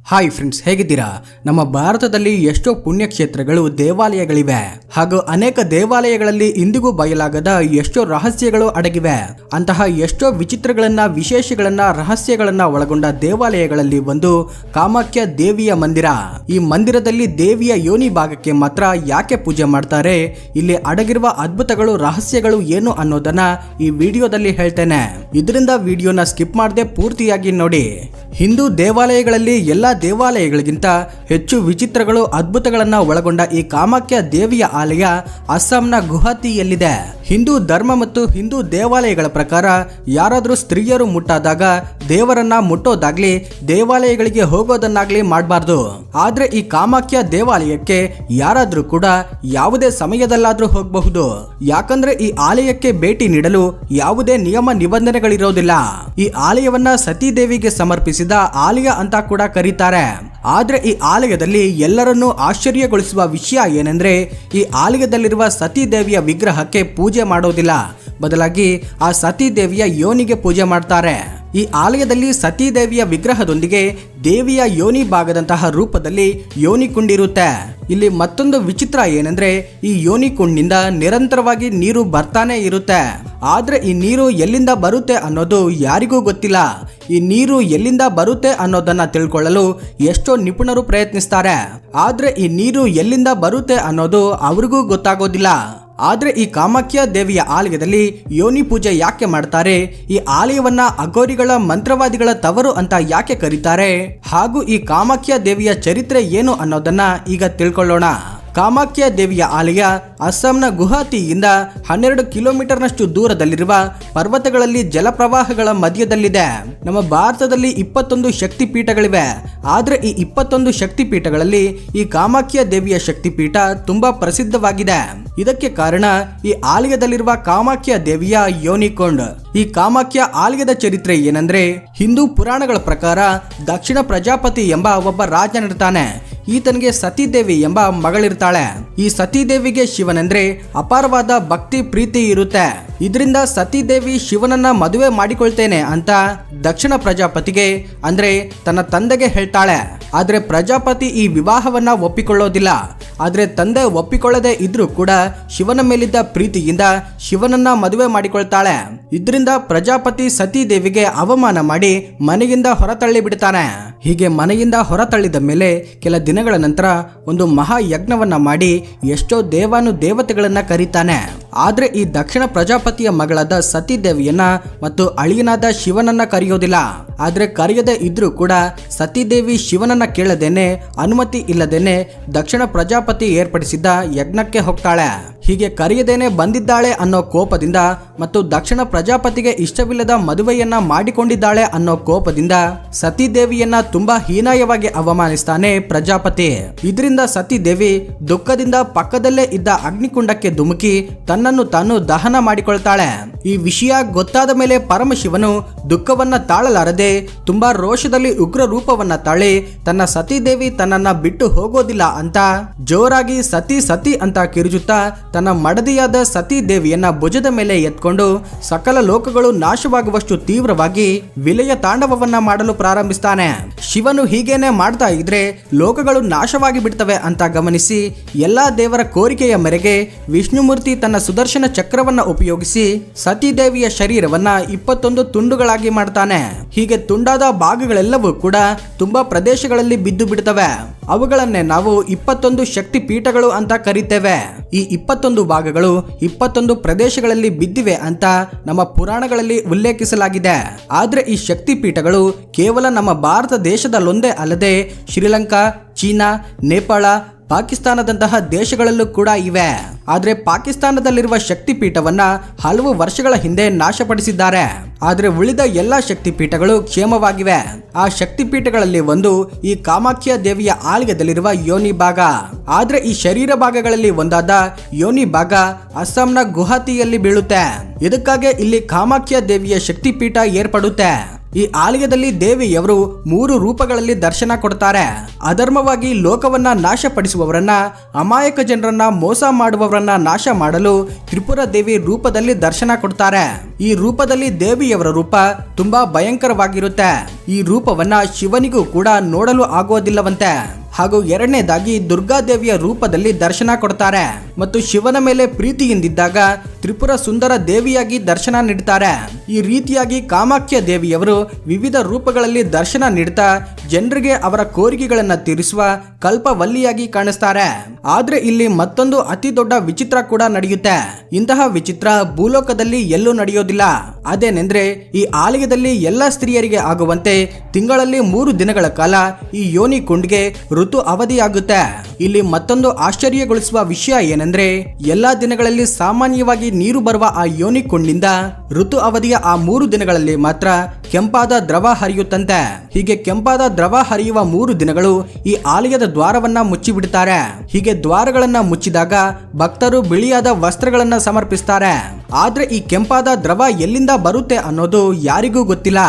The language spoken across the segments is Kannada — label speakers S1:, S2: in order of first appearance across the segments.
S1: ಹಾಯ್ ಫ್ರೆಂಡ್ಸ್, ಹೇಗಿದ್ದೀರಾ? ನಮ್ಮ ಭಾರತದಲ್ಲಿ ಎಷ್ಟೋ ಪುಣ್ಯಕ್ಷೇತ್ರಗಳು, ದೇವಾಲಯಗಳಿವೆ ಹಾಗೂ ಅನೇಕ ದೇವಾಲಯಗಳಲ್ಲಿ ಇಂದಿಗೂ ಬಯಲಾಗದ ಎಷ್ಟೋ ರಹಸ್ಯಗಳು ಅಡಗಿವೆ. ಅಂತಹ ಎಷ್ಟೋ ವಿಚಿತ್ರಗಳನ್ನ, ವಿಶೇಷಗಳನ್ನ, ರಹಸ್ಯಗಳನ್ನ ಒಳಗೊಂಡ ದೇವಾಲಯಗಳಲ್ಲಿ ಒಂದು ಕಾಮಾಖ್ಯ ದೇವಿಯ ಮಂದಿರ. ಈ ಮಂದಿರದಲ್ಲಿ ದೇವಿಯ ಯೋನಿ ಭಾಗಕ್ಕೆ ಮಾತ್ರ ಯಾಕೆ ಪೂಜೆ ಮಾಡ್ತಾರೆ, ಇಲ್ಲಿ ಅಡಗಿರುವ ಅದ್ಭುತಗಳು, ರಹಸ್ಯಗಳು ಏನು ಅನ್ನೋದನ್ನ ಈ ವಿಡಿಯೋದಲ್ಲಿ ಹೇಳ್ತೇನೆ. ಇದರಿಂದ ವಿಡಿಯೋನ ಸ್ಕಿಪ್ ಮಾಡದೆ ಪೂರ್ತಿಯಾಗಿ ನೋಡಿ. ಹಿಂದೂ ದೇವಾಲಯಗಳಲ್ಲಿ ಎಲ್ಲಾ ದೇವಾಲಯಗಳಿಗಿಂತ ಹೆಚ್ಚು ವಿಚಿತ್ರಗಳು, ಅದ್ಭುತಗಳನ್ನ ಒಳಗೊಂಡ ಈ ಕಾಮಾಖ್ಯ ದೇವಿಯ ಆಲಯ ಅಸ್ಸಾಂನ ಗುವಾಹಟಿಯಲ್ಲಿದೆ. ಹಿಂದೂ ಧರ್ಮ ಮತ್ತು ಹಿಂದೂ ದೇವಾಲಯಗಳ ಪ್ರಕಾರ ಯಾರಾದರೂ ಸ್ತ್ರೀಯರು ಮುಟ್ಟಾದಾಗ ದೇವರನ್ನ ಮುಟ್ಟೋದಾಗ್ಲಿ, ದೇವಾಲಯಗಳಿಗೆ ಹೋಗೋದನ್ನಾಗ್ಲಿ ಮಾಡಬಾರ್ದು. ಆದ್ರೆ ಈ ಕಾಮಾಖ್ಯ ದೇವಾಲಯಕ್ಕೆ ಯಾರಾದ್ರೂ ಕೂಡ ಯಾವುದೇ ಸಮಯದಲ್ಲಾದ್ರೂ ಹೋಗಬಹುದು. ಯಾಕಂದ್ರೆ ಈ ಆಲಯಕ್ಕೆ ಭೇಟಿ ನೀಡಲು ಯಾವುದೇ ನಿಯಮ ನಿಬಂಧನೆಗಳಿರೋದಿಲ್ಲ. ಈ ಆಲಯವನ್ನ ಸತೀ ದೇವಿಗೆ ಸಮರ್ಪಿಸಿದ ಆಲಯ ಅಂತ ಕೂಡ ಕರೀತಾರೆ. ಆದ್ರೆ ಈ ಆಲಯದಲ್ಲಿ ಎಲ್ಲರನ್ನೂ ಆಶ್ಚರ್ಯಗೊಳಿಸುವ ವಿಷಯ ಏನೆಂದ್ರೆ, ಈ ಆಲಯದಲ್ಲಿರುವ ಸತೀ ದೇವಿಯ ವಿಗ್ರಹಕ್ಕೆ ಪೂಜೆ ಮಾಡೋದಿಲ್ಲ, ಬದಲಾಗಿ ಆ ಸತೀ ದೇವಿಯ ಯೋನಿಗೆ ಪೂಜೆ ಮಾಡ್ತಾರೆ. ಈ ಆಲಯದಲ್ಲಿ ಸತೀ ದೇವಿಯ ವಿಗ್ರಹದೊಂದಿಗೆ ದೇವಿಯ ಯೋನಿ ಭಾಗದಂತಹ ರೂಪದಲ್ಲಿ ಯೋನಿ ಕುಂಡಿರುತ್ತೆ. ಇಲ್ಲಿ ಮತ್ತೊಂದು ವಿಚಿತ್ರ ಏನಂದ್ರೆ, ಈ ಯೋನಿ ಕುಂಡಿನಿಂದ ನಿರಂತರವಾಗಿ ನೀರು ಬರ್ತಾನೆ ಇರುತ್ತೆ. ಆದ್ರೆ ಈ ನೀರು ಎಲ್ಲಿಂದ ಬರುತ್ತೆ ಅನ್ನೋದು ಯಾರಿಗೂ ಗೊತ್ತಿಲ್ಲ. ಈ ನೀರು ಎಲ್ಲಿಂದ ಬರುತ್ತೆ ಅನ್ನೋದನ್ನ ತಿಳ್ಕೊಳ್ಳಲು ಎಷ್ಟೋ ನಿಪುಣರು ಪ್ರಯತ್ನಿಸ್ತಾರೆ. ಆದ್ರೆ ಈ ನೀರು ಎಲ್ಲಿಂದ ಬರುತ್ತೆ ಅನ್ನೋದು ಅವ್ರಿಗೂ ಗೊತ್ತಾಗೋದಿಲ್ಲ. ಆದ್ರೆ ಈ ಕಾಮಾಖ್ಯ ದೇವಿಯ ಆಲಯದಲ್ಲಿ ಯೋನಿ ಪೂಜೆ ಯಾಕೆ ಮಾಡ್ತಾರೆ, ಈ ಆಲಯವನ್ನ ಅಘೋರಿಗಳ, ಮಂತ್ರವಾದಿಗಳ ತವರು ಅಂತ ಯಾಕೆ ಕರೀತಾರೆ, ಹಾಗೂ ಈ ಕಾಮಾಖ್ಯ ದೇವಿಯ ಚರಿತ್ರೆ ಏನು ಅನ್ನೋದನ್ನ ಈಗ ತಿಳ್ಕೊಳ್ಳೋಣ. ಕಾಮಾಖ್ಯ ದೇವಿಯ ಆಲಯ ಅಸ್ಸಾಂನ ಗುವಾಹಟಿಯಿಂದ 12 ಕಿಲೋಮೀಟರ್ನಷ್ಟು ದೂರದಲ್ಲಿರುವ ಪರ್ವತಗಳಲ್ಲಿ, ಜಲಪ್ರವಾಹಗಳ ಮಧ್ಯದಲ್ಲಿದೆ. ನಮ್ಮ ಭಾರತದಲ್ಲಿ 21 ಶಕ್ತಿಪೀಠಗಳಿವೆ. ಆದ್ರೆ ಈ 21 ಶಕ್ತಿಪೀಠಗಳಲ್ಲಿ ಈ ಕಾಮಾಖ್ಯ ದೇವಿಯ ಶಕ್ತಿಪೀಠ ತುಂಬಾ ಪ್ರಸಿದ್ಧವಾಗಿದೆ. ಇದಕ್ಕೆ ಕಾರಣ ಈ ಆಲಯದಲ್ಲಿರುವ ಕಾಮಾಖ್ಯ ದೇವಿಯ ಯೋನಿಕೊಂಡ್. ಈ ಕಾಮಾಖ್ಯ ಆಲಯದ ಚರಿತ್ರೆ ಏನಂದ್ರೆ, ಹಿಂದೂ ಪುರಾಣಗಳ ಪ್ರಕಾರ ದಕ್ಷಿಣ ಪ್ರಜಾಪತಿ ಎಂಬ ಒಬ್ಬ ರಾಜನಿರ್ತಾನೆ. ಈತನಿಗೆ ಸತೀದೇವಿ ಎಂಬ ಮಗಳಿರ್ತಾಳೆ. ಈ ಸತೀದೇವಿಗೆ ಶಿವನೆಂದ್ರೆ ಅಪಾರವಾದ ಭಕ್ತಿ, ಪ್ರೀತಿ ಇರುತ್ತೆ. ಇದರಿಂದ ಸತೀದೇವಿ ಶಿವನನ್ನ ಮದುವೆ ಮಾಡಿಕೊಳ್ತೇನೆ ಅಂತ ದಕ್ಷಿಣ ಪ್ರಜಾಪತಿಗೆ ಅಂದ್ರೆ ತನ್ನ ತಂದೆಗೆ ಹೇಳ್ತಾಳೆ. ಆದ್ರೆ ಪ್ರಜಾಪತಿ ಈ ವಿವಾಹವನ್ನ ಒಪ್ಪಿಕೊಳ್ಳೋದಿಲ್ಲ. ಆದ್ರೆ ತಂದೆ ಒಪ್ಪಿಕೊಳ್ಳದೆ ಇದ್ರೂ ಕೂಡ ಶಿವನ ಮೇಲಿದ್ದ ಪ್ರೀತಿಯಿಂದ ಶಿವನನ್ನ ಮದುವೆ ಮಾಡಿಕೊಳ್ತಾಳೆ. ಇದರಿಂದ ಪ್ರಜಾಪತಿ ಸತೀದೇವಿಗೆ ಅವಮಾನ ಮಾಡಿ ಮನೆಯಿಂದ ಹೊರತಳ್ಳಿ ಬಿಡ್ತಾನೆ. ಹೀಗೆ ಮನೆಯಿಂದ ಹೊರತಳ್ಳಿದ ಮೇಲೆ ಕೆಲ ದಿನಗಳ ನಂತರ ಒಂದು ಮಹಾ ಯಜ್ಞವನ್ನ ಮಾಡಿ ಎಷ್ಟೋ ದೇವಾನು ದೇವತೆಗಳನ್ನ ಕರೀತಾನೆ. ಆದ್ರೆ ಈ ದಕ್ಷಿಣ ಪ್ರಜಾಪತಿಯ ಮಗಳಾದ ಸತೀದೇವಿಯನ್ನ ಮತ್ತು ಅಳಿಯನಾದ ಶಿವನನ್ನ ಕರೆಯೋದಿಲ್ಲ. ಆದ್ರೆ ಕರೆಯದೆ ಇದ್ರೂ ಕೂಡ ಸತೀದೇವಿ ಶಿವನನ್ನ ಕೇಳದೇನೆ, ಅನುಮತಿ ಇಲ್ಲದೇನೆ ದಕ್ಷಿಣ ಪ್ರಜಾಪತಿ ಏರ್ಪಡಿಸಿದ್ದ ಯಜ್ಞಕ್ಕೆ ಹೋಗ್ತಾಳೆ. ಹೀಗೆ ಕರೆಯದೇನೆ ಬಂದಿದ್ದಾಳೆ ಅನ್ನೋ ಕೋಪದಿಂದ ಮತ್ತು ದಕ್ಷಿಣ ಪ್ರಜಾಪತಿಗೆ ಇಷ್ಟವಿಲ್ಲದ ಮದುವೆಯನ್ನ ಮಾಡಿಕೊಂಡಿದ್ದಾಳೆ ಅನ್ನೋ ಕೋಪದಿಂದ ಸತೀದೇವಿಯನ್ನ ತುಂಬಾ ಹೀನಾಯವಾಗಿ ಅವಮಾನಿಸ್ತಾನೆ ಪ್ರಜಾಪತಿ. ಇದರಿಂದ ಸತೀದೇವಿ ದುಃಖದಿಂದ ಪಕ್ಕದಲ್ಲೇ ಇದ್ದ ಅಗ್ನಿಕುಂಡಕ್ಕೆ ಧುಮುಕಿ ತನ್ನನ್ನು ತಾನು ದಹನ ಮಾಡಿಕೊಳ್ತಾಳೆ. ಈ ವಿಷಯ ಗೊತ್ತಾದ ಮೇಲೆ ಪರಮಶಿವನು ದುಃಖವನ್ನ ತಾಳಲಾರದೆ ತುಂಬಾ ರೋಷದಲ್ಲಿ ಉಗ್ರ ರೂಪವನ್ನ ತಾಳಿ ತನ್ನ ಸತೀದೇವಿ ತನ್ನನ್ನ ಬಿಟ್ಟು ಹೋಗೋದಿಲ್ಲ ಅಂತ ಜೋರಾಗಿ ಸತಿ ಸತಿ ಅಂತ ಕಿರುಚುತ್ತಾ ತನ್ನ ಮಡದಿಯಾದ ಸತೀ ದೇವಿಯನ್ನ ಭುಜದ ಮೇಲೆ ಎತ್ಕೊಂಡು ಸಕಲ ಲೋಕಗಳು ನಾಶವಾಗುವಷ್ಟು ತೀವ್ರವಾಗಿ ವಿಲಯ ತಾಂಡವವನ್ನ ಮಾಡಲು ಪ್ರಾರಂಭಿಸ್ತಾನೆ. ಶಿವನು ಹೀಗೇನೆ ಮಾಡ್ತಾ ಇದ್ರೆ ಲೋಕಗಳು ನಾಶವಾಗಿ ಬಿಡ್ತವೆ ಅಂತ ಗಮನಿಸಿ ಎಲ್ಲಾ ದೇವರ ಕೋರಿಕೆಯ ಮೇರೆಗೆ ವಿಷ್ಣುಮೂರ್ತಿ ತನ್ನ ಸುದರ್ಶನ ಚಕ್ರವನ್ನ ಉಪಯೋಗಿಸಿ ಸತೀದೇವಿಯ ಶರೀರವನ್ನ 21 ತುಂಡುಗಳಾಗಿ ಮಾಡ್ತಾನೆ. ಹೀಗೆ ತುಂಡಾದ ಭಾಗಗಳೆಲ್ಲವೂ ಕೂಡ ತುಂಬಾ ಪ್ರದೇಶಗಳಲ್ಲಿ ಬಿದ್ದು ಬಿಡ್ತವೆ. ಅವುಗಳನ್ನೇ ನಾವು 21 ಶಕ್ತಿ ಪೀಠಗಳು ಅಂತ ಕರೀತೇವೆ. ಈ 21 ಭಾಗಗಳು 21 ಪ್ರದೇಶಗಳಲ್ಲಿ ಬಿದ್ದಿವೆ ಅಂತ ನಮ್ಮ ಪುರಾಣಗಳಲ್ಲಿ ಉಲ್ಲೇಖಿಸಲಾಗಿದೆ. ಆದ್ರೆ ಈ ಶಕ್ತಿ ಪೀಠಗಳು ಕೇವಲ ನಮ್ಮ ಭಾರತ ದೇಶದಲ್ಲೊಂದೇ ಅಲ್ಲದೆ ಶ್ರೀಲಂಕಾ, ಚೀನಾ, ನೇಪಾಳ, ಪಾಕಿಸ್ತಾನದಂತಹ ದೇಶಗಳಲ್ಲೂ ಕೂಡ ಇವೆ. ಆದ್ರೆ ಪಾಕಿಸ್ತಾನದಲ್ಲಿರುವ ಶಕ್ತಿಪೀಠವನ್ನ ಹಲವು ವರ್ಷಗಳ ಹಿಂದೆ ನಾಶಪಡಿಸಿದ್ದಾರೆ. ಆದ್ರೆ ಉಳಿದ ಎಲ್ಲಾ ಶಕ್ತಿಪೀಠಗಳು ಕ್ಷೇಮವಾಗಿವೆ. ಆ ಶಕ್ತಿಪೀಠಗಳಲ್ಲಿ ಒಂದು ಈ ಕಾಮಾಖ್ಯ ದೇವಿಯ ಆಲಯದಲ್ಲಿರುವ ಯೋನಿ ಭಾಗ. ಆದ್ರೆ ಈ ಶರೀರ ಭಾಗಗಳಲ್ಲಿ ಒಂದಾದ ಯೋನಿ ಭಾಗ ಅಸ್ಸಾಂನ ಗುವಾಹಟಿಯಲ್ಲಿ ಬೀಳುತ್ತೆ. ಇದಕ್ಕಾಗಿ ಇಲ್ಲಿ ಕಾಮಾಖ್ಯ ದೇವಿಯ ಶಕ್ತಿಪೀಠ ಏರ್ಪಡುತ್ತೆ. ಈ ಆಲಯದಲ್ಲಿ ದೇವಿಯವರು 3 ರೂಪಗಳಲ್ಲಿ ದರ್ಶನ ಕೊಡ್ತಾರೆ. ಅಧರ್ಮವಾಗಿ ಲೋಕವನ್ನ ನಾಶಪಡಿಸುವವರನ್ನ, ಅಮಾಯಕ ಜನರನ್ನ ಮೋಸ ಮಾಡುವವರನ್ನ ನಾಶ ಮಾಡಲು ತ್ರಿಪುರ ದೇವಿ ರೂಪದಲ್ಲಿ ದರ್ಶನ ಕೊಡ್ತಾರೆ. ಈ ರೂಪದಲ್ಲಿ ದೇವಿಯವರ ರೂಪ ತುಂಬಾ ಭಯಂಕರವಾಗಿರುತ್ತೆ. ಈ ರೂಪವನ್ನ ಶಿವನಿಗೂ ಕೂಡ ನೋಡಲು ಆಗೋದಿಲ್ಲವಂತೆ. ಹಾಗೂ ಎರಡನೇದಾಗಿ ದುರ್ಗಾದೇವಿಯ ರೂಪದಲ್ಲಿ ದರ್ಶನ ಕೊಡ್ತಾರೆ ಮತ್ತು ಶಿವನ ಮೇಲೆ ಪ್ರೀತಿಯಿಂದಿದ್ದಾಗ ತ್ರಿಪುರ ಸುಂದರ ದೇವಿಯಾಗಿ ದರ್ಶನ ನೀಡ್ತಾರೆ. ಈ ರೀತಿಯಾಗಿ ಕಾಮಾಖ್ಯ ದೇವಿಯವರು ವಿವಿಧ ರೂಪಗಳಲ್ಲಿ ದರ್ಶನ ನೀಡ್ತಾ ಜನರಿಗೆ ಅವರ ಕೋರಿಕೆಗಳನ್ನ ತೀರಿಸುವ ಕಲ್ಪವಲ್ಲಿಯಾಗಿ ಕಾಣಿಸ್ತಾರೆ. ಆದ್ರೆ ಇಲ್ಲಿ ಮತ್ತೊಂದು ಅತಿ ದೊಡ್ಡ ವಿಚಿತ್ರ ಕೂಡ ನಡೆಯುತ್ತೆ. ಇಂತಹ ವಿಚಿತ್ರ ಭೂಲೋಕದಲ್ಲಿ ಎಲ್ಲೂ ನಡೆಯೋದಿಲ್ಲ. ಅದೇನೆಂದ್ರೆ ಈ ಆಲಯದಲ್ಲಿ ಎಲ್ಲ ಸ್ತ್ರೀಯರಿಗೆ ಆಗುವಂತೆ ತಿಂಗಳಲ್ಲಿ 3 ದಿನಗಳ ಕಾಲ ಈ ಯೋನಿ ಕುಂಡ್ಗೆ ಋತು ಅವಧಿಯಾಗುತ್ತೆ. ಇಲ್ಲಿ ಮತ್ತೊಂದು ಆಶ್ಚರ್ಯಗೊಳಿಸುವ ವಿಷಯ ಏನೆಂದ್ರೆ ಎಲ್ಲಾ ದಿನಗಳಲ್ಲಿ ಸಾಮಾನ್ಯವಾಗಿ ನೀರು ಬರುವ ಆ ಯೋನಿ ಕುಂಡ್ನಿಂದ ಋತು ಅವಧಿಯ ಆ 3 ದಿನಗಳಲ್ಲಿ ಮಾತ್ರ ಕೆಂಪಾದ ದ್ರವ ಹರಿಯುತ್ತಂತೆ. ಹೀಗೆ ಕೆಂಪಾದ ದ್ರವ ಹರಿಯುವ 3 ದಿನಗಳು ಈ ಆಲಯದ ದ್ವಾರವನ್ನ ಮುಚ್ಚಿಬಿಡುತ್ತಾರೆ. ಹೀಗೆ ದ್ವಾರಗಳನ್ನ ಮುಚ್ಚಿದಾಗ ಭಕ್ತರು ಬಿಳಿಯಾದ ವಸ್ತ್ರಗಳನ್ನ ಸಮರ್ಪಿಸ್ತಾರೆ. ಆದ್ರೆ ಈ ಕೆಂಪಾದ ದ್ರವ ಎಲ್ಲಿಂದ ಬರುತ್ತೆ ಅನ್ನೋದು ಯಾರಿಗೂ ಗೊತ್ತಿಲ್ಲ.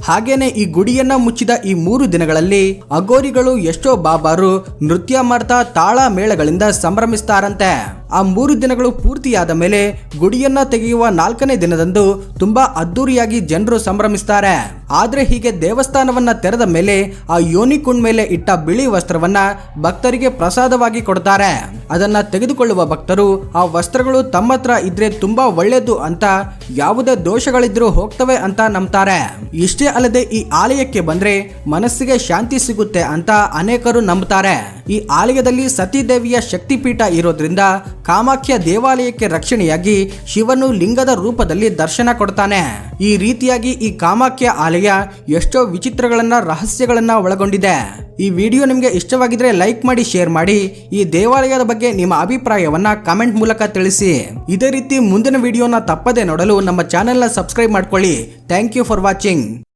S1: ಹಾಗೇನೆ ಈ ಗುಡಿಯನ್ನ ಮುಚ್ಚಿದ ಈ 3 ದಿನಗಳಲ್ಲಿ ಅಗೋರಿಗಳು ಎಷ್ಟೋ ಬಾಬಾರು ನೃತ್ಯ ಮಾಡ್ತಾ ತಾಳ ಮೇಳಗಳಿಂದ ಸಂಭ್ರಮಿಸ್ತಾರಂತೆ. ಆ 3 ದಿನಗಳು ಪೂರ್ತಿಯಾದ ಮೇಲೆ ಗುಡಿಯನ್ನ ತೆಗೆಯುವ 4ನೇ ದಿನದಂದು ತುಂಬಾ ಅದ್ದೂರಿಯಾಗಿ ಜನರು ಸಂಭ್ರಮಿಸ್ತಾರೆ. ಆದ್ರೆ ಹೀಗೆ ದೇವಸ್ಥಾನವನ್ನ ತೆರೆದ ಮೇಲೆ ಆ ಯೋನಿ ಕುಂಡ್ ಮೇಲೆ ಇಟ್ಟ ಬಿಳಿ ವಸ್ತ್ರವನ್ನ ಭಕ್ತರಿಗೆ ಪ್ರಸಾದವಾಗಿ ಕೊಡ್ತಾರೆ. ಅದನ್ನ ತೆಗೆದುಕೊಳ್ಳುವ ಭಕ್ತರು ಆ ವಸ್ತ್ರಗಳು ತಮ್ಮ ಹತ್ರ ಇದ್ರೆ ತುಂಬಾ ಒಳ್ಳೇದು ಅಂತ, ಯಾವುದೇ ದೋಷಗಳಿದ್ರೂ ಹೋಗ್ತವೆ ಅಂತ ನಂಬ್ತಾರೆ. ಇಷ್ಟೇ ಅಲ್ಲದೆ ಈ ಆಲಯಕ್ಕೆ ಬಂದ್ರೆ ಮನಸ್ಸಿಗೆ ಶಾಂತಿ ಸಿಗುತ್ತೆ ಅಂತ ಅನೇಕರು ನಂಬುತ್ತಾರೆ. ಈ ಆಲಯದಲ್ಲಿ ಸತೀದೇವಿಯ ಶಕ್ತಿಪೀಠ ಇರೋದ್ರಿಂದ ಕಾಮಾಖ್ಯ ದೇವಾಲಯಕ್ಕೆ ರಕ್ಷಣೆಯಾಗಿ ಶಿವನು ಲಿಂಗದ ರೂಪದಲ್ಲಿ ದರ್ಶನ ಕೊಡ್ತಾನೆ. ಈ ರೀತಿಯಾಗಿ ಈ ಕಾಮಾಖ್ಯ ಆಲಯ ಎಷ್ಟೋ ವಿಚಿತ್ರಗಳನ್ನ, ರಹಸ್ಯಗಳನ್ನ ಒಳಗೊಂಡಿದೆ. ಈ ವಿಡಿಯೋ ನಿಮಗೆ ಇಷ್ಟವಾಗಿದ್ರೆ ಲೈಕ್ ಮಾಡಿ, ಶೇರ್ ಮಾಡಿ. ಈ ದೇವಾಲಯದ ಬಗ್ಗೆ ನಿಮ್ಮ ಅಭಿಪ್ರಾಯವನ್ನ ಕಮೆಂಟ್ ಮೂಲಕ ತಿಳಿಸಿ. ಇದೇ ರೀತಿ ಮುಂದಿನ ವಿಡಿಯೋನ ತಪ್ಪದೆ ನೋಡಲು ನಮ್ಮ ಚಾನೆಲ್ನ ಸಬ್ಸ್ಕ್ರೈಬ್ ಮಾಡ್ಕೊಳ್ಳಿ. Thank you for watching.